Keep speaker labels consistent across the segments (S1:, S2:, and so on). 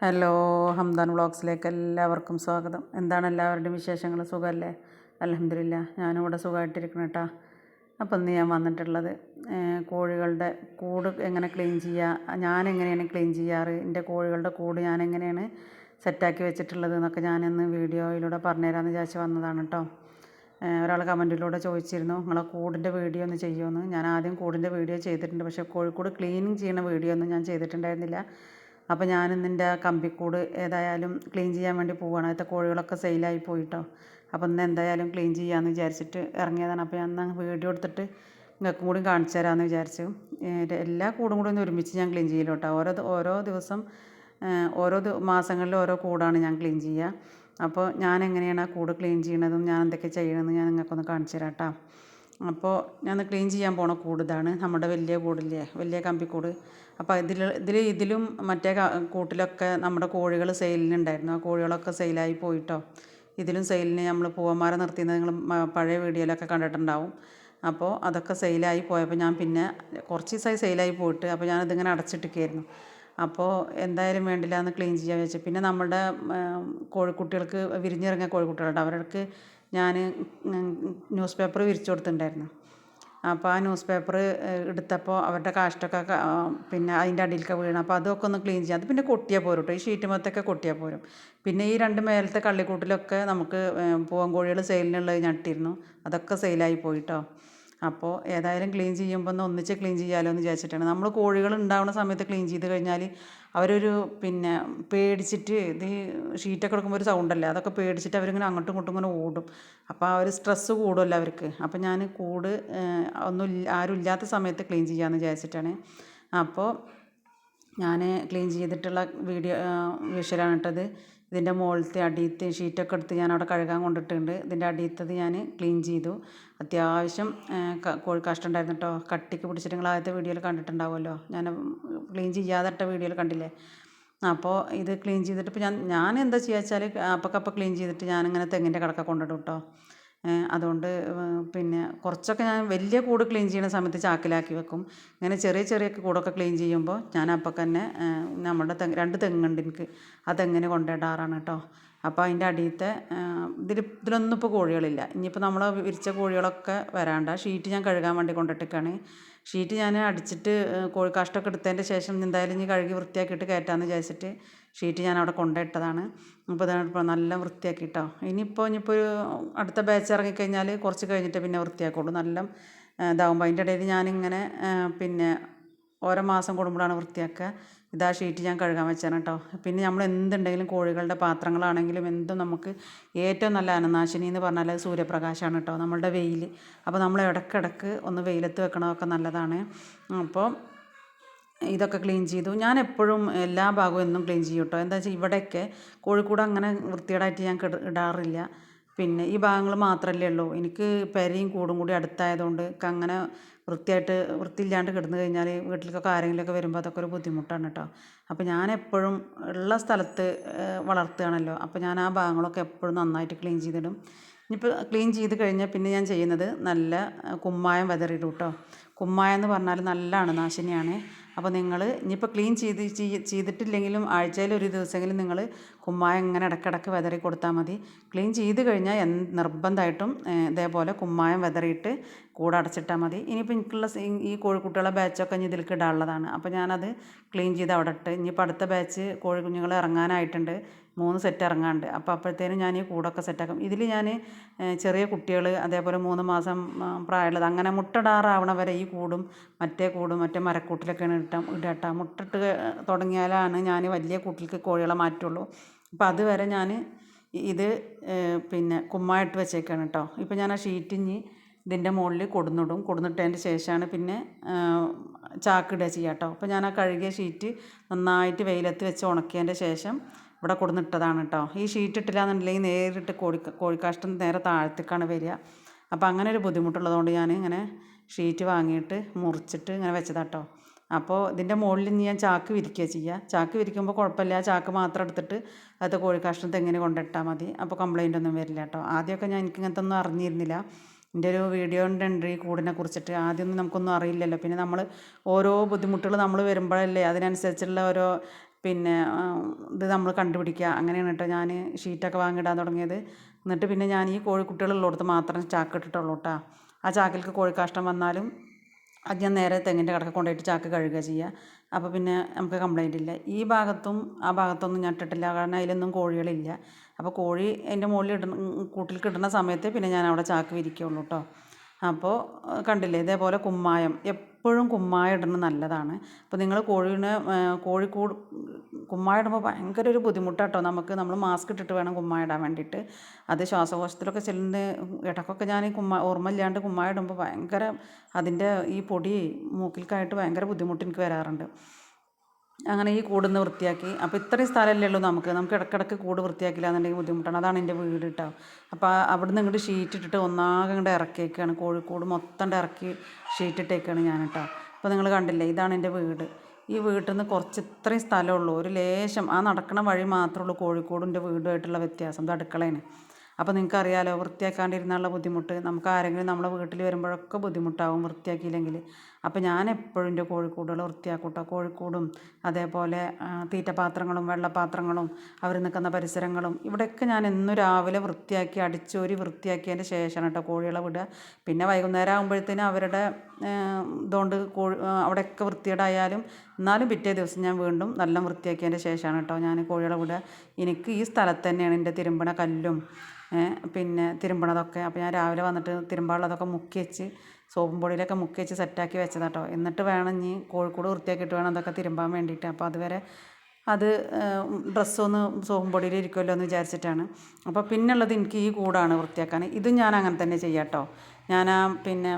S1: Hello, Hamdan വ്ളോഗ്സിലേക്ക് എല്ലാവർക്കും സ്വാഗതം. എന്താണ് എല്ലാവരുടെയും വിശേഷങ്ങൾ? സുഖമല്ലേ? അൽഹംദുലില്ലാ, ഞാനും ഇവിടെ സുഖമായിട്ടിരിക്കണം കേട്ടോ. അപ്പോൾ ഇന്ന് ഞാൻ വന്നിട്ടുള്ളത് കോഴികളുടെ കൂട് എങ്ങനെ ക്ലീൻ ചെയ്യുക, ഞാനെങ്ങനെയാണ് ക്ലീൻ ചെയ്യാറ്, എൻ്റെ കോഴികളുടെ കൂട് ഞാനെങ്ങനെയാണ് സെറ്റാക്കി വെച്ചിട്ടുള്ളത് എന്നൊക്കെ ഞാനിന്ന് വീഡിയോയിലൂടെ പറഞ്ഞുതരാമെന്ന് വിചാരിച്ച് വന്നതാണ് കേട്ടോ. ഒരാൾ കമൻറ്റിലൂടെ ചോദിച്ചിരുന്നു, നിങ്ങളെ കൂടിൻ്റെ വീഡിയോ ഒന്ന് ചെയ്യുമെന്ന്. ഞാൻ ആദ്യം കൂടിൻ്റെ വീഡിയോ ചെയ്തിട്ടുണ്ട്, പക്ഷേ കോഴിക്കൂട് ക്ലീനിങ് ചെയ്യുന്ന വീഡിയോ ഒന്നും ഞാൻ ചെയ്തിട്ടുണ്ടായിരുന്നില്ല. അപ്പോൾ ഞാനിന്നിൻ്റെ കമ്പിക്കൂട് ഏതായാലും ക്ലീൻ ചെയ്യാൻ വേണ്ടി പോവുകയാണ്. അതിലത്തെ കോഴികളൊക്കെ സെയിലായി പോയിട്ടോ. അപ്പോൾ ഇന്ന് എന്തായാലും ക്ലീൻ ചെയ്യാമെന്ന് വിചാരിച്ചിട്ട് ഇറങ്ങിയതാണ്. അപ്പോൾ ഞാൻ വീഡിയോ എടുത്തിട്ട് നിങ്ങൾക്കും കൂടി കാണിച്ചു തരാമെന്ന് വിചാരിച്ചു. എല്ലാ കൂടും കൂടി ഒന്ന് ഒരുമിച്ച് ഞാൻ ക്ലീൻ ചെയ്യില്ല കേട്ടോ. ഓരോ ദിവസം ഓരോ മാസങ്ങളിൽ ഓരോ കൂടാണ് ഞാൻ ക്ലീൻ ചെയ്യുക. അപ്പോൾ ഞാൻ എങ്ങനെയാണ് ആ കൂട് ക്ലീൻ ചെയ്യണതും ഞാൻ എന്തൊക്കെ ചെയ്യണമെന്ന് ഞാൻ നിങ്ങൾക്കൊന്ന് കാണിച്ചു തരാം കേട്ടോ. അപ്പോൾ ഞാൻ ക്ലീൻ ചെയ്യാൻ പോണ കൂട് ഇതാണ്. നമ്മുടെ വലിയ കൂടില്ലേ, വലിയ കമ്പിക്കൂട്. അപ്പോൾ ഇതിലും മറ്റേ കൂട്ടിലൊക്കെ നമ്മുടെ കോഴികൾ സെയിലിനുണ്ടായിരുന്നു. ആ കോഴികളൊക്കെ സെയിലായി പോയിട്ടോ. ഇതിലും സെയിലിന് നമ്മൾ പൂവന്മാരെ നിർത്തിയത് നിങ്ങൾ പഴയ വീഡിയോയിലൊക്കെ കണ്ടിട്ടുണ്ടാവും. അപ്പോൾ അതൊക്കെ സെയിലായി പോയപ്പോൾ ഞാൻ പിന്നെ കുറച്ച് ദിവസമായി സെയിലായി പോയിട്ട്, അപ്പോൾ ഞാനതിങ്ങനെ അടച്ചിട്ടിരിക്കുകയായിരുന്നു. അപ്പോൾ എന്തായാലും വേണ്ടില്ല എന്ന് ക്ലീൻ ചെയ്യാൻ വെച്ചു. പിന്നെ നമ്മുടെ കോഴിക്കുട്ടികൾക്ക് വിരിഞ്ഞിറങ്ങിയ കോഴിക്കുട്ടികളുണ്ട്, അവർക്ക് ഞാൻ ന്യൂസ് പേപ്പർ വിരിച്ചു കൊടുത്തിട്ടുണ്ടായിരുന്നു. അപ്പോൾ ആ ന്യൂസ് പേപ്പർ എടുത്തപ്പോൾ അവരുടെ കാഷ്ടമൊക്കെ പിന്നെ അതിൻ്റെ അടിയിലൊക്കെ വീണം. അപ്പോൾ അതൊക്കെ ഒന്ന് ക്ലീൻ ചെയ്യാം. അത് പിന്നെ കൊട്ടിയാൽ പോരും കേട്ടോ, ഈ ഷീറ്റ് മൊത്തമൊക്കെ കൊട്ടിയാൽ പോരും. പിന്നെ ഈ രണ്ട് മേലത്തെ കള്ളിക്കൂട്ടിലൊക്കെ നമുക്ക് പൂവൻ കോഴികൾ സെയിലിനുള്ളത് ഞട്ടിരുന്നു, അതൊക്കെ സെയിലായി പോയിട്ടോ. അപ്പോൾ ഏതായാലും ക്ലീൻ ചെയ്യുമ്പോൾ ഒന്ന് ഒന്നിച്ച് ക്ലീൻ ചെയ്യാമല്ലോ എന്ന് വിചാരിച്ചിട്ടാണ്. നമ്മൾ കോഴികൾ ഉണ്ടാവുന്ന സമയത്ത് ക്ലീൻ ചെയ്ത് കഴിഞ്ഞാൽ അവരൊരു പിന്നെ പേടിച്ചിട്ട്, ഇത് ഷീറ്റൊക്കെ എടുക്കുമ്പോൾ ഒരു സൗണ്ടല്ലേ, അതൊക്കെ പേടിച്ചിട്ട് അവരിങ്ങനെ അങ്ങോട്ടും ഇങ്ങോട്ടും ഇങ്ങനെ ഓടും. അപ്പോൾ ആ ഒരു സ്ട്രെസ്സ് കൂടുമല്ലോ അവർക്ക്. അപ്പോൾ ഞാൻ കൂട് ആരും ഇല്ലാത്ത സമയത്ത് ക്ലീൻ ചെയ്യാമെന്ന് വിചാരിച്ചിട്ടാണ്. അപ്പോൾ ഞാൻ ക്ലീൻ ചെയ്തിട്ടുള്ള വിഷ്വലാണ് ഇട്ടത്. ഇതിൻ്റെ മുകളിലത്തെ അടിയത്തെ ഷീറ്റൊക്കെ എടുത്ത് ഞാൻ അവിടെ കഴുകാൻ കൊണ്ടിട്ടുണ്ട്. ഇതിൻ്റെ അടിയത്തത് ഞാൻ ക്ലീൻ ചെയ്തു. അത്യാവശ്യം കോഴി കാഷ്ടം ഉണ്ടായിരുന്നു കേട്ടോ. കട്ടിക്ക് പിടിച്ചിട്ട് നിങ്ങൾ ആദ്യത്തെ വീഡിയോയിൽ കണ്ടിട്ടുണ്ടാവുമല്ലോ, ഞാൻ ക്ലീൻ ചെയ്യാതെ ഇട്ട വീഡിയോയിൽ കണ്ടില്ലേ. അപ്പോൾ ഇത് ക്ലീൻ ചെയ്തിട്ട് ഇപ്പോൾ ഞാൻ എന്താ ചെയ്യുക വെച്ചാൽ അപ്പൊക്കപ്പം ക്ലീൻ ചെയ്തിട്ട് ഞാനിങ്ങനെ തെങ്ങിൻ്റെ കടക്ക കൊണ്ടിടും കേട്ടോ. അതുകൊണ്ട് പിന്നെ കുറച്ചൊക്കെ ഞാൻ വലിയ കൂട് ക്ലീൻ ചെയ്യുന്ന സമയത്ത് ചാക്കിലാക്കി വെക്കും. ഇങ്ങനെ ചെറിയ ചെറിയ കൂടൊക്കെ ക്ലീൻ ചെയ്യുമ്പോൾ ഞാൻ അപ്പം തന്നെ നമ്മുടെ രണ്ട് തെങ്ങുണ്ട് എനിക്ക്, ആ തെങ്ങിന് കൊണ്ടിടാറാണ് കേട്ടോ. അപ്പോൾ അതിൻ്റെ അടിയത്തെ ഇതിലൊന്നും ഇപ്പോൾ കോഴികളില്ല. ഇനിയിപ്പോൾ നമ്മൾ വിരിച്ച കോഴികളൊക്കെ വരാണ്ട. ഷീറ്റ് ഞാൻ കഴുകാൻ വേണ്ടി കൊണ്ടിട്ടേക്കാണ്. ഷീറ്റ് ഞാൻ അടിച്ചിട്ട് കോഴി കാഷ്ടമൊക്കെ എടുത്തതിൻ്റെ ശേഷം എന്തായാലും ഇനി കഴുകി വൃത്തിയാക്കിയിട്ട് കയറ്റാമെന്ന് വിചാരിച്ചിട്ട് ഷീറ്റ് ഞാൻ അവിടെ കൊണ്ടിട്ടതാണ്. അപ്പോൾ ഇതാണ് നല്ല വൃത്തിയാക്കിയിട്ടോ. ഇനിയിപ്പോൾ ഒരു അടുത്ത ബാച്ച് ഇറങ്ങിക്കഴിഞ്ഞാൽ കുറച്ച് കഴിഞ്ഞിട്ട് പിന്നെ വൃത്തിയാക്കുള്ളൂ. നല്ല ഇതാകുമ്പോൾ അതിൻ്റെ ഇടയിൽ ഞാനിങ്ങനെ പിന്നെ ഓരോ മാസം കൂടുമ്പോഴാണ് വൃത്തിയാക്കുക. ഇതാ ഷീറ്റ് ഞാൻ കഴുകാൻ വെച്ചാണ് കേട്ടോ. പിന്നെ നമ്മൾ എന്തുണ്ടെങ്കിലും കോഴികളുടെ പാത്രങ്ങളാണെങ്കിലും എന്തും നമുക്ക് ഏറ്റവും നല്ല അണുനാശിനി എന്ന് പറഞ്ഞാൽ അത് സൂര്യപ്രകാശമാണ് കേട്ടോ, നമ്മളുടെ വെയിൽ. അപ്പോൾ നമ്മൾ ഇടയ്ക്കിടയ്ക്ക് ഒന്ന് വെയിലത്ത് വെക്കണമൊക്കെ നല്ലതാണ്. അപ്പോൾ ഇതൊക്കെ ക്ലീൻ ചെയ്തു. ഞാൻ എപ്പോഴും എല്ലാ ഭാഗവും എന്നും ക്ലീൻ ചെയ്യും കേട്ടോ. എന്താ വെച്ചാൽ ഇവിടെയൊക്കെ കോഴിക്കൂട് അങ്ങനെ വൃത്തികേടായിട്ട് ഞാൻ ഇടാറില്ല. പിന്നെ ഈ ഭാഗങ്ങൾ മാത്രമല്ലേ ഉള്ളൂ. എനിക്ക് പെരയും കൂടും കൂടി അടുത്തായതുകൊണ്ട് അങ്ങനെ വൃത്തിയില്ലാണ്ട് കിടന്നു കഴിഞ്ഞാൽ വീട്ടിലേക്കൊക്കെ ആരെങ്കിലുമൊക്കെ വരുമ്പോൾ അതൊക്കെ ഒരു ബുദ്ധിമുട്ടാണ് കേട്ടോ. അപ്പോൾ ഞാൻ എപ്പോഴും ഉള്ള സ്ഥലത്ത് വളർത്തുകയാണല്ലോ, അപ്പോൾ ഞാൻ ആ ഭാഗങ്ങളൊക്കെ എപ്പോഴും നന്നായിട്ട് ക്ലീൻ ചെയ്തിടും. ഇനിയിപ്പോൾ ക്ലീൻ ചെയ്ത് കഴിഞ്ഞാൽ പിന്നെ ഞാൻ ചെയ്യുന്നത് നല്ല കുമ്മായം വിതറിയിടും കേട്ടോ. കുമ്മായം എന്ന് പറഞ്ഞാൽ നല്ല അണുനാശിനിയാണ്. അപ്പോൾ നിങ്ങൾ ഇനിയിപ്പോൾ ക്ലീൻ ചെയ്തിട്ടില്ലെങ്കിലും ആഴ്ചയിൽ ഒരു ദിവസമെങ്കിലും നിങ്ങൾ കുമ്മായം ഇങ്ങനെ ഇടയ്ക്കിടയ്ക്ക് വിതറി കൊടുത്താൽ മതി. ക്ലീൻ ചെയ്ത് കഴിഞ്ഞാൽ നിർബന്ധമായിട്ടും ഇതേപോലെ കുമ്മായം വിതറിയിട്ട് കൂടെ അടച്ചിട്ടാൽ മതി. ഇനിയിപ്പോൾ എനിക്കുള്ള ഈ കോഴിക്കുട്ടികളെ ബാച്ചൊക്കെ ഇനി ഇതിലേക്ക് ഇടാനുള്ളതാണ്. അപ്പോൾ ഞാനത് ക്ലീൻ ചെയ്ത് അവിടെ ഇട്ട്, ഇനിയിപ്പോൾ അടുത്ത ബാച്ച് കോഴി കുഞ്ഞുങ്ങൾ ഇറങ്ങാനായിട്ടുണ്ട്, 3 സെറ്റ് ഇറങ്ങാനുണ്ട്. അപ്പോൾ അപ്പോഴത്തേനും ഞാൻ ഈ കൂടൊക്കെ സെറ്റാക്കും. ഇതിൽ ഞാൻ ചെറിയ കുട്ടികൾ അതേപോലെ 3 മാസം പ്രായമുള്ളത് അങ്ങനെ മുട്ടടാറാവണ വരെ ഈ കൂടും മറ്റേ മരക്കൂട്ടിലൊക്കെയാണ് ഇടട്ടാ. മുട്ടിട്ട് തുടങ്ങിയാലാണ് ഞാൻ വലിയ കൂട്ടിലേക്ക് കോഴികളെ മാറ്റുള്ളൂ. അപ്പോൾ അതുവരെ ഞാൻ ഇത് പിന്നെ കുമ്മായിട്ട് വെച്ചേക്കാണ് കേട്ടോ. ഇപ്പോൾ ഞാൻ ആ ഷീറ്റിഞ്ഞ് ഇതിൻ്റെ മുകളിൽ കൊടുന്നിട്ടതിൻ്റെ ശേഷമാണ് പിന്നെ ചാക്കിടുക ചെയ്യുക കേട്ടോ. അപ്പോൾ ഞാൻ ആ കഴുകിയ ഷീറ്റ് നന്നായിട്ട് വെയിലത്ത് വെച്ച് ഉണക്കിയതിൻ്റെ ശേഷം ഇവിടെ കൊടുന്നിട്ടതാണ് കേട്ടോ. ഈ ഷീറ്റ് ഇട്ടില്ല എന്നുണ്ടെങ്കിൽ നേരിട്ട് കോഴിക്കാഷ്ടം നേരെ താഴത്തേക്കാണ് വരിക. അപ്പോൾ അങ്ങനെ ഒരു ബുദ്ധിമുട്ടുള്ളതുകൊണ്ട് ഞാൻ ഇങ്ങനെ ഷീറ്റ് വാങ്ങിയിട്ട് മുറിച്ചിട്ട് ഇങ്ങനെ വെച്ചതാട്ടോ. അപ്പോൾ ഇതിൻ്റെ മുകളിൽ ഞാൻ ചാക്ക് വിരിക്കുക ചെയ്യുക. ചാക്ക് വിരിക്കുമ്പോൾ കുഴപ്പമില്ല, ചാക്ക് മാത്രം എടുത്തിട്ട് അത് കോഴിക്കാഷ്ടം തെങ്ങിന് കൊണ്ടിട്ടാൽ മതി. അപ്പോൾ കംപ്ലൈൻ്റ് ഒന്നും വരില്ല കേട്ടോ. ആദ്യമൊക്കെ എനിക്ക് ഇങ്ങനത്തെ ഒന്നും അറിഞ്ഞിരുന്നില്ല. എൻ്റെ ഒരു വീഡിയോ ഉണ്ട് ഈ കൂടിനെ കുറിച്ചിട്ട്. ആദ്യമൊന്നും നമുക്കൊന്നും അറിയില്ലല്ലോ. പിന്നെ നമ്മൾ ഓരോ ബുദ്ധിമുട്ടുകൾ നമ്മൾ വരുമ്പോഴല്ലേ അതിനനുസരിച്ചുള്ള ഓരോ പിന്നെ ഇത് നമ്മൾ കണ്ടുപിടിക്കുക. അങ്ങനെയാണ് കേട്ടോ ഞാൻ ഷീറ്റൊക്കെ വാങ്ങിയിടാൻ തുടങ്ങിയത്. എന്നിട്ട് പിന്നെ ഞാൻ ഈ കോഴിക്കുട്ടികളുള്ളിടത്ത് മാത്രം ചാക്ക് ഇട്ടിട്ടുള്ളൂ കേട്ടോ. ആ ചാക്കിലേക്ക് കോഴിക്കാഷ്ടം വന്നാലും അത് ഞാൻ നേരെ തെങ്ങിൻ്റെ കടക്ക് കൊണ്ടുപോയിട്ട് ചാക്ക് കഴുകുക ചെയ്യുക. അപ്പോൾ പിന്നെ നമുക്ക് കംപ്ലൈൻ്റ് ഇല്ല. ഈ ഭാഗത്തും ആ ഭാഗത്തൊന്നും ഞാൻ ഇട്ടിട്ടില്ല, കാരണം അതിലൊന്നും കോഴികളില്ല. അപ്പോൾ കോഴി അതിൻ്റെ മുകളിൽ കൂട്ടിൽ കിട്ടുന്ന സമയത്ത് പിന്നെ ഞാൻ അവിടെ ചാക്ക് വിരിക്കുകയുള്ളൂ കേട്ടോ. അപ്പോൾ കണ്ടില്ലേ, ഇതേപോലെ കുമ്മായം എപ്പോഴും കുമ്മായം ഇടുന്നത് നല്ലതാണ്. അപ്പോൾ നിങ്ങൾ കോഴിക്കൂട് കുമ്മായം ഇടുമ്പോൾ ഭയങ്കര ഒരു ബുദ്ധിമുട്ടാട്ടോ നമുക്ക്. നമ്മൾ മാസ്ക് ഇട്ടിട്ട് വേണം കുമ്മായം ഇടാൻ വേണ്ടിയിട്ട്. അത് ശ്വാസകോശത്തിലൊക്കെ ചെല്ലുന്ന ഇടയ്ക്കൊക്കെ ഞാൻ ഓർമ്മയില്ലാണ്ട് കുമ്മായം ഇടുമ്പോൾ ഭയങ്കര അതിൻ്റെ ഈ പൊടി മൂക്കിൽക്കായിട്ട് ഭയങ്കര ബുദ്ധിമുട്ട് എനിക്ക് വരാറുണ്ട്. അങ്ങനെ ഈ കൂടിന്ന് വൃത്തിയാക്കി. അപ്പോൾ ഇത്രയും സ്ഥലമല്ലേ ഉള്ളൂ നമുക്ക് ഇടയ്ക്കിടയ്ക്ക് കൂട് വൃത്തിയാക്കില്ല എന്നുണ്ടെങ്കിൽ ബുദ്ധിമുട്ടാണ്. അതാണ് എൻ്റെ വീട് കേട്ടോ. അപ്പോൾ അവിടുന്ന് ഇങ്ങോട്ട് ഷീറ്റ് ഇട്ടിട്ട് ഒന്നാകെ ഇങ്ങോട്ട് ഇറക്കിയേക്കാണ്, കോഴിക്കോട് മൊത്തം ഇറക്കി ഷീറ്റ് ഇട്ടേക്കാണ് ഞാൻ കേട്ടോ. അപ്പോൾ നിങ്ങൾ കണ്ടില്ലേ, ഇതാണ് എൻ്റെ വീട്. ഈ വീട്ടിൽ നിന്ന് കുറച്ച് ഇത്രയും സ്ഥലമുള്ളൂ, ഒരു ലേശം ആ നടക്കണ വഴി മാത്രമേ ഉള്ളൂ കോഴിക്കോടിൻ്റെ വീടുമായിട്ടുള്ള വ്യത്യാസം. ഇത് അടുക്കളയാണ്. അപ്പോൾ നിങ്ങൾക്കറിയാലോ വൃത്തിയാക്കാണ്ടിരുന്നുള്ള ബുദ്ധിമുട്ട്. നമുക്ക് ആരെങ്കിലും നമ്മളെ വീട്ടിൽ വരുമ്പോഴൊക്കെ ബുദ്ധിമുട്ടാവും വൃത്തിയാക്കിയില്ലെങ്കിൽ. അപ്പോൾ ഞാൻ എപ്പോഴും എൻ്റെ കോഴിക്കൂടുകൾ വൃത്തിയാക്കും കേട്ടോ. കോഴിക്കൂടും അതേപോലെ തീറ്റപാത്രങ്ങളും വെള്ളപ്പാത്രങ്ങളും അവർ നിൽക്കുന്ന പരിസരങ്ങളും ഇവിടെയൊക്കെ ഞാൻ എന്നും രാവിലെ വൃത്തിയാക്കി അടിച്ചോരി വൃത്തിയാക്കിയതിൻ്റെ ശേഷമാണ് കേട്ടോ കോഴികളെ വിടുക. പിന്നെ വൈകുന്നേരം ആകുമ്പോഴത്തേനും അവരുടെ ഇതുകൊണ്ട് അവിടെയൊക്കെ വൃത്തികേടായാലും എന്നാലും പിറ്റേ ദിവസം ഞാൻ വീണ്ടും നല്ല വൃത്തിയാക്കിയതിൻ്റെ ശേഷമാണ് കേട്ടോ ഞാൻ കോഴികളെ വിടുക. എനിക്ക് ഈ സ്ഥലത്ത് തന്നെയാണ് എൻ്റെ തിരുമ്പണ കല്ലും പിന്നെ തിരുമ്പണതൊക്കെ. അപ്പോൾ ഞാൻ രാവിലെ വന്നിട്ട് തിരുമ്പാനുള്ളതൊക്കെ മുക്കി വെച്ച് സോപ്പും പൊടിയിലൊക്കെ മുക്കി വെച്ച് സെറ്റാക്കി വെച്ചതാട്ടോ. എന്നിട്ട് വേണം ഇനി കോഴിക്കൂട് വൃത്തിയാക്കിയിട്ട് വേണം അതൊക്കെ തിരുമ്പാൻ വേണ്ടിയിട്ട്. അപ്പോൾ അതുവരെ അത് ഡ്രസ്സൊന്ന് സോപ്പും പൊടിയിൽ ഇരിക്കുമല്ലോ എന്ന് വിചാരിച്ചിട്ടാണ്. അപ്പോൾ പിന്നുള്ളത് എനിക്ക് ഈ കൂടാണ് വൃത്തിയാക്കാൻ. ഇതും ഞാൻ അങ്ങനെ തന്നെ ചെയ്യാം കേട്ടോ. ഞാൻ പിന്നെ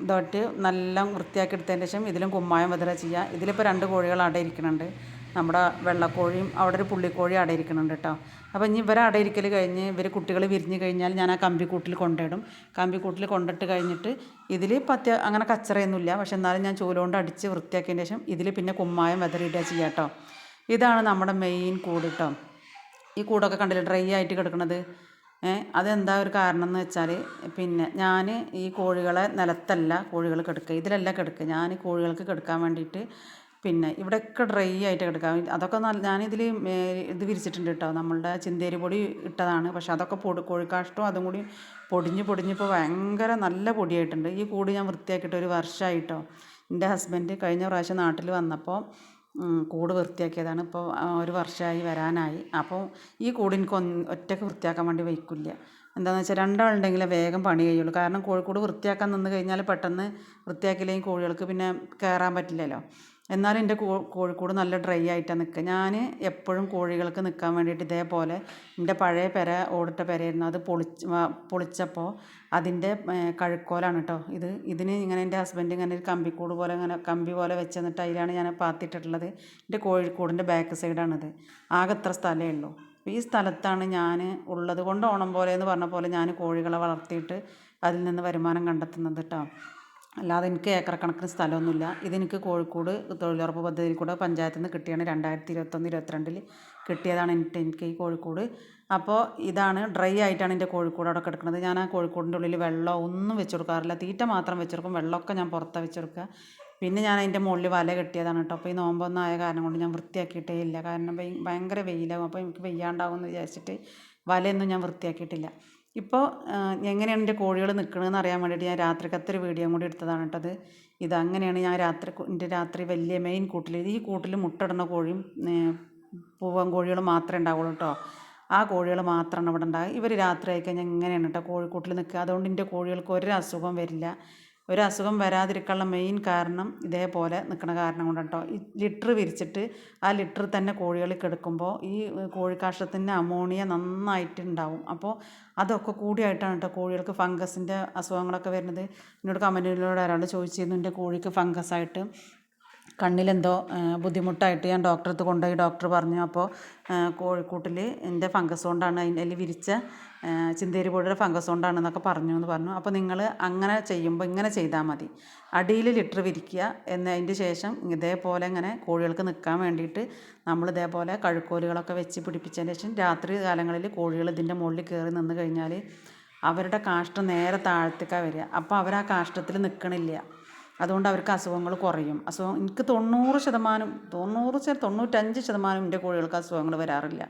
S1: ഇതോട്ട് നല്ല വൃത്തിയാക്കി എടുത്തതിന് ശേഷം ഇതിലും കുമ്മായം വിതറുക ചെയ്യുക. ഇതിലിപ്പോൾ 2 കോഴികൾ അവിടെ ഇരിക്കുന്നുണ്ട്. നമ്മുടെ വെള്ളക്കോഴിയും അവിടെ ഒരു പുള്ളിക്കോഴി അവിടെ ഇരിക്കുന്നുണ്ട് കേട്ടോ. അപ്പോൾ ഇനി ഇവരെ അവിടെ ഇരിക്കൽ കഴിഞ്ഞ് ഇവർ കുട്ടികൾ വിരിഞ്ഞ് കഴിഞ്ഞാൽ ഞാൻ ആ കമ്പിക്കൂട്ടിൽ കൊണ്ടിടും. കമ്പിക്കൂട്ടിൽ കൊണ്ടിട്ട് കഴിഞ്ഞിട്ട് ഇതിൽ അങ്ങനെ കച്ചറയൊന്നുമില്ല. പക്ഷെ എന്നാലും ഞാൻ ചൂലുകൊണ്ട് അടിച്ച് വൃത്തിയാക്കിയതിന് ശേഷം ഇതിൽ പിന്നെ കുമ്മായം വിതറിയിടുക ചെയ്യാം കേട്ടോ. ഇതാണ് നമ്മുടെ മെയിൻ കൂട് കേട്ടോ. ഈ കൂടൊക്കെ കണ്ടില്ലേ ഡ്രൈ ആയിട്ട് കിടക്കുന്നത്. അതെന്താ ഒരു കാരണം എന്ന് വെച്ചാൽ പിന്നെ ഞാൻ ഈ കോഴികളെ നിലത്തല്ല കോഴികൾ കിടക്കുക, ഇതിലല്ല കിടക്കുക. ഞാൻ കോഴികൾക്ക് കിടക്കാൻ വേണ്ടിയിട്ട് പിന്നെ ഇവിടെയൊക്കെ ഡ്രൈ ആയിട്ട് കിടക്കാം. അതൊക്കെ ഞാനിതിൽ ഇത് വിരിച്ചിട്ടുണ്ട് കേട്ടോ. നമ്മളുടെ ചിന്തേരി പൊടി ഇട്ടതാണ്. പക്ഷെ അതൊക്കെ കോഴിക്കാഷ്ടവും അതും കൂടി പൊടിഞ്ഞിപ്പോൾ ഭയങ്കര നല്ല പൊടിയായിട്ടുണ്ട്. ഈ കൂട് ഞാൻ വൃത്തിയാക്കിയിട്ട് ഒരു വർഷമായിട്ടോ. എൻ്റെ ഹസ്ബൻഡ് കഴിഞ്ഞ പ്രാവശ്യം നാട്ടിൽ വന്നപ്പോൾ കൂട് വൃത്തിയാക്കിയതാണ്. ഇപ്പോൾ ഒരു വർഷമായി വരാനായി. അപ്പോൾ ഈ കൂട് എനിക്ക് ഒറ്റയ്ക്ക് വൃത്തിയാക്കാൻ വേണ്ടി വയ്ക്കില്ല. എന്താണെന്ന് വെച്ചാൽ 2 ആളുണ്ടെങ്കിലേ വേഗം പണി കഴിയുള്ളൂ. കാരണം കോഴിക്കൂട് വൃത്തിയാക്കാൻ നിന്ന് കഴിഞ്ഞാൽ പെട്ടെന്ന് വൃത്തിയാക്കിയില്ലെങ്കിൽ കോഴികൾക്ക് പിന്നെ കയറാൻ പറ്റില്ലല്ലോ. എന്നാലും എൻ്റെ കോഴിക്കൂട് നല്ല ഡ്രൈ ആയിട്ടാണ് നിൽക്കുക. ഞാൻ എപ്പോഴും കോഴികൾക്ക് നിൽക്കാൻ വേണ്ടിയിട്ട് ഇതേപോലെ എൻ്റെ പഴയ ഓടിട്ട പെരയായിരുന്നു. അത് പൊളിച്ചപ്പോൾ അതിൻ്റെ കഴുക്കോലാണ് കേട്ടോ ഇതിന് ഇങ്ങനെ എൻ്റെ ഹസ്ബൻഡ് ഇങ്ങനെ ഒരു കമ്പിക്കൂട് പോലെ ഇങ്ങനെ കമ്പി പോലെ വെച്ച് തന്നിട്ട് അതിലാണ് ഞാൻ പാത്തിട്ടിട്ടുള്ളത്. എൻ്റെ കോഴിക്കൂടിൻ്റെ ബാക്ക് സൈഡാണിത്. ആകെ ഇത്ര സ്ഥലമേ ഉള്ളൂ. അപ്പോൾ ഈ സ്ഥലത്താണ് ഞാൻ ഉള്ളത് കൊണ്ട് ഓണം പോലെ എന്ന് പറഞ്ഞ പോലെ ഞാൻ കോഴികളെ വളർത്തിയിട്ട് അതിൽ നിന്ന് വരുമാനം കണ്ടെത്തുന്നത് കേട്ടോ. അല്ലാതെ എനിക്ക് ഏക്കറക്കണക്കിന് സ്ഥലമൊന്നുമില്ല. ഇതെനിക്ക് കോഴിക്കോട് തൊഴിലുറപ്പ് പദ്ധതിയിൽ കൂടെ പഞ്ചായത്തിൽ നിന്ന് കിട്ടിയാണ്. 2021-22 കിട്ടിയതാണ് എനിക്ക് ഈ കോഴിക്കോട്. അപ്പോൾ ഇതാണ് ഡ്രൈ ആയിട്ടാണ് എൻ്റെ കോഴിക്കോട് അവിടെ കിടക്കുന്നത്. ഞാൻ ആ കോഴിക്കോടിൻ്റെ ഉള്ളിൽ വെള്ളം ഒന്നും വെച്ച് കൊടുക്കാറില്ല. തീറ്റ മാത്രം വെച്ചെടുക്കും. വെള്ളമൊക്കെ ഞാൻ പുറത്താണ് വെച്ചെടുക്കുക. പിന്നെ ഞാൻ അതിൻ്റെ മുകളിൽ വല കെട്ടിയതാണ് കേട്ടോ. അപ്പോൾ ഈ നോമ്പൊന്നും ആയ കാരണം കൊണ്ട് ഞാൻ വൃത്തിയാക്കിയിട്ടേ ഇല്ല. കാരണം ഭയങ്കര വെയിലാവും. അപ്പോൾ എനിക്ക് വെയ്യാണ്ടാവും എന്ന് വിചാരിച്ചിട്ട് വലയൊന്നും ഞാൻ വൃത്തിയാക്കിയിട്ടില്ല. ഇപ്പോൾ എങ്ങനെയാണ് എൻ്റെ കോഴികൾ നിൽക്കണമെന്ന് അറിയാൻ വേണ്ടിയിട്ട് ഞാൻ രാത്രിക്കത്തൊരു വീഡിയോ കൂടി എടുത്തതാണ് കേട്ടത്. ഇതങ്ങനെയാണ് ഞാൻ രാത്രി വലിയ മെയിൻ കൂട്ടിൽ ഈ കൂട്ടിൽ മുട്ടയിടുന്ന കോഴിയും പൂവൻ കോഴികൾ മാത്രമേ ഉണ്ടാവുള്ളൂ കേട്ടോ. ആ കോഴികൾ മാത്രമാണ് ഇവിടെ ഉണ്ടാകുക. ഇവർ രാത്രി ആയിക്കഴിഞ്ഞാൽ ഇങ്ങനെയാണ് കേട്ടോ കോഴിക്കൂട്ടിൽ നിൽക്കുക. അതുകൊണ്ട് എൻ്റെ കോഴികൾക്ക് ഒരു അസുഖം വരില്ല. ഒരു അസുഖം വരാതിരിക്കാനുള്ള മെയിൻ കാരണം ഇതേപോലെ നിൽക്കുന്ന കാരണം കൊണ്ട് കേട്ടോ. ഈ ലിറ്റർ വിരിച്ചിട്ട് ആ ലിറ്റർ തന്നെ കോഴികൾ കിടക്കുമ്പോൾ ഈ കോഴിക്കാഷ്ടത്തിൻ്റെ അമോണിയ നന്നായിട്ടുണ്ടാവും. അപ്പോൾ അതൊക്കെ കൂടിയായിട്ടാണ് കേട്ടോ കോഴികൾക്ക് ഫംഗസിൻ്റെ അസുഖങ്ങളൊക്കെ വരുന്നത്. എന്നോട് കമൻറ്റിലൂടെ ഒരാൾ ചോദിച്ചിരുന്നു എൻ്റെ കോഴിക്ക് ഫംഗസായിട്ട് കണ്ണിലെന്തോ ബുദ്ധിമുട്ടായിട്ട് ഞാൻ ഡോക്ടറെ അടുത്ത് കൊണ്ടുപോയി. ഡോക്ടർ പറഞ്ഞു അപ്പോൾ കോഴിക്കൂട്ടിൽ എൻ്റെ ഫംഗസ് കൊണ്ടാണ് അതിൽ വിരിച്ച ചിന്തേരി പൊടിയുടെ ഫംഗസ് കൊണ്ടാണെന്നൊക്കെ പറഞ്ഞു. അപ്പോൾ നിങ്ങൾ അങ്ങനെ ചെയ്യുമ്പോൾ ഇങ്ങനെ ചെയ്താൽ മതി. അടിയിൽ ലിറ്റർ വിരിക്കുക എന്നതിൻ്റെ ശേഷം ഇതേപോലെ ഇങ്ങനെ കോഴികൾക്ക് നിൽക്കാൻ വേണ്ടിയിട്ട് നമ്മൾ ഇതേപോലെ കഴുക്കോലുകളൊക്കെ വെച്ച് പിടിപ്പിച്ചതിന് ശേഷം രാത്രി കാലങ്ങളിൽ കോഴികൾ ഇതിൻ്റെ മുകളിൽ കയറി നിന്ന് കഴിഞ്ഞാൽ അവരുടെ കാഷ്ടം നേരെ താഴത്തേക്കാണ് വരിക. അപ്പോൾ അവർ ആ കാഷ്ടത്തിൽ നിൽക്കണില്ല. അതുകൊണ്ട് അവർക്ക് അസുഖങ്ങൾ കുറയും. എനിക്ക് 95% എൻ്റെ കോഴികൾക്ക് അസുഖങ്ങൾ വരാറില്ല.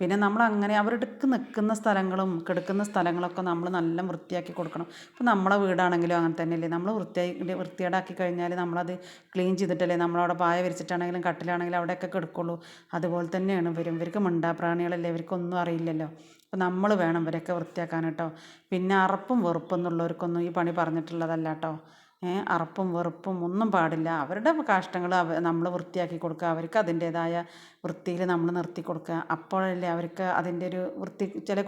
S1: പിന്നെ നമ്മളങ്ങനെ അവർക്ക് നിൽക്കുന്ന സ്ഥലങ്ങളും കിടക്കുന്ന സ്ഥലങ്ങളൊക്കെ നമ്മൾ നല്ല വൃത്തിയാക്കി കൊടുക്കണം. ഇപ്പോൾ നമ്മളെ വീടാണെങ്കിലും അങ്ങനെ തന്നെയല്ലേ, നമ്മൾ വൃത്തികേടാക്കി കഴിഞ്ഞാൽ നമ്മളത് ക്ലീൻ ചെയ്തിട്ടല്ലേ നമ്മളവിടെ പായ വിരിച്ചിട്ടാണെങ്കിലും കട്ടിലാണെങ്കിലും അവിടെയൊക്കെ കിടക്കുള്ളൂ. അതുപോലെ തന്നെയാണ് ഇവർക്ക് മിണ്ടാപ്രാണികളല്ലേ, ഇവർക്കൊന്നും അറിയില്ലല്ലോ. അപ്പോൾ നമ്മൾ വേണം ഇവരൊക്കെ വൃത്തിയാക്കാൻ കേട്ടോ. പിന്നെ അറപ്പും വെറുപ്പും എന്നുള്ളവർക്കൊന്നും ഈ പണി പറഞ്ഞിട്ടുള്ളതല്ല കേട്ടോ. അറപ്പും വെറുപ്പും ഒന്നും പാടില്ല. അവരുടെ കാഷ്ടങ്ങൾ നമ്മൾ വൃത്തിയാക്കി കൊടുക്കുക, അവർക്ക് അതിൻ്റേതായ വൃത്തിയിൽ നമ്മൾ നിർത്തി കൊടുക്കുക. അപ്പോഴല്ലേ അവർക്ക് അതിൻ്റെ ഒരു വൃത്തി. ചില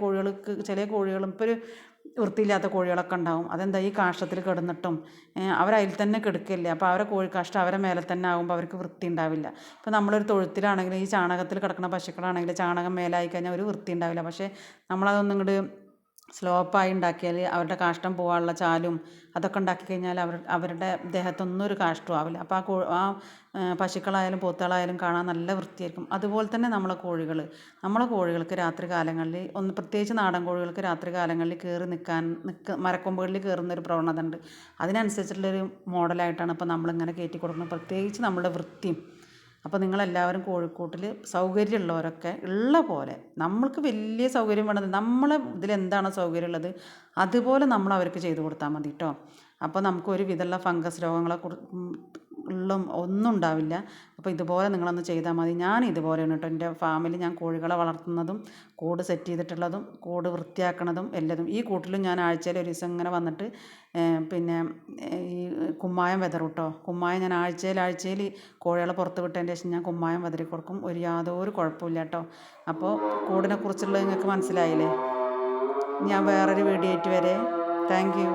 S1: കോഴികളും ഇപ്പോൾ ഒരു വൃത്തിയില്ലാത്ത കോഴികളൊക്കെ ഉണ്ടാവും. അതെന്താ, ഈ കാഷ്ടത്തിൽ കിടന്നിട്ടും അവരതിൽ തന്നെ കിടക്കില്ലേ. അപ്പോൾ അവരെ കോഴിക്കാഷ്ടം അവരെ മേലെ തന്നെ ആകുമ്പോൾ അവർക്ക് വൃത്തി ഉണ്ടാവില്ല. ഇപ്പോൾ നമ്മളൊരു തൊഴുത്തിലാണെങ്കിലും ഈ ചാണകത്തിൽ കിടക്കുന്ന പശുക്കളാണെങ്കിൽ ചാണകം മേലായി കഴിഞ്ഞാൽ ഒരു വൃത്തി ഉണ്ടാവില്ല. പക്ഷേ നമ്മളതൊന്നും ഇങ്ങോട്ട് സ്ലോപ്പായി ഉണ്ടാക്കിയാൽ അവരുടെ കാഷ്ടം പോകാനുള്ള ചാലും അതൊക്കെ ഉണ്ടാക്കി കഴിഞ്ഞാൽ അവരുടെ ദേഹത്തൊന്നും ഒരു കാഷ്ടവും ആവില്ല. അപ്പോൾ ആ പശുക്കളായാലും പോത്തുകളായാലും കാണാൻ നല്ല വൃത്തിയായിരിക്കും. അതുപോലെ തന്നെ നമ്മളെ കോഴികൾക്ക് രാത്രി കാലങ്ങളിൽ പ്രത്യേകിച്ച് നാടൻ കോഴികൾക്ക് രാത്രി കാലങ്ങളിൽ കയറി മരക്കൊമ്പുകളിൽ കയറുന്നൊരു പ്രവണത ഉണ്ട്. അതിനനുസരിച്ചുള്ളൊരു മോഡലായിട്ടാണ് ഇപ്പോൾ നമ്മളിങ്ങനെ കയറ്റി കൊടുക്കുന്നത്, പ്രത്യേകിച്ച് നമ്മുടെ വൃത്തിയും. അപ്പോൾ നിങ്ങളെല്ലാവരും കോഴിക്കൂട്ടിൽ സൗകര്യമുള്ളവരൊക്കെ ഉള്ള പോലെ, നമ്മൾക്ക് വലിയ സൗകര്യം വേണ്ടത്, നമ്മളെ ഇതിലെന്താണോ സൗകര്യം ഉള്ളത് അതുപോലെ നമ്മൾ അവർക്ക് ചെയ്ത് കൊടുത്താൽ മതി കേട്ടോ. അപ്പോൾ നമുക്ക് ഒരു വിധമുള്ള ഫംഗസ് രോഗങ്ങളെ ഒന്നും ഉണ്ടാവില്ല. അപ്പോൾ ഇതുപോലെ നിങ്ങളൊന്ന് ചെയ്താൽ മതി. ഞാൻ ഇതുപോലെയാണ് കേട്ടോ എൻ്റെ ഫാമിൽ ഞാൻ കോഴികളെ വളർത്തുന്നതും കൂട് സെറ്റ് ചെയ്തിട്ടുള്ളതും കൂട് വൃത്തിയാക്കണതും എല്ലതും. ഈ കൂട്ടിലും ഞാൻ ആഴ്ചയിൽ ഒരു ദിവസം ഇങ്ങനെ വന്നിട്ട് പിന്നെ ഈ കുമ്മായം വിതറും കേട്ടോ. കുമ്മായം ഞാൻ ആഴ്ചയിൽ കോഴികളെ പുറത്ത് വിട്ടതിൻ്റെ ശേഷം ഞാൻ കുമ്മായം വിതറി കൊടുക്കും. യാതൊരു കുഴപ്പമില്ല കേട്ടോ. അപ്പോൾ കൂടിനെക്കുറിച്ചുള്ളത് നിങ്ങൾക്ക് മനസ്സിലായില്ലേ. ഞാൻ വേറൊരു വീഡിയോ ആയിട്ട് വരെ. Thank you.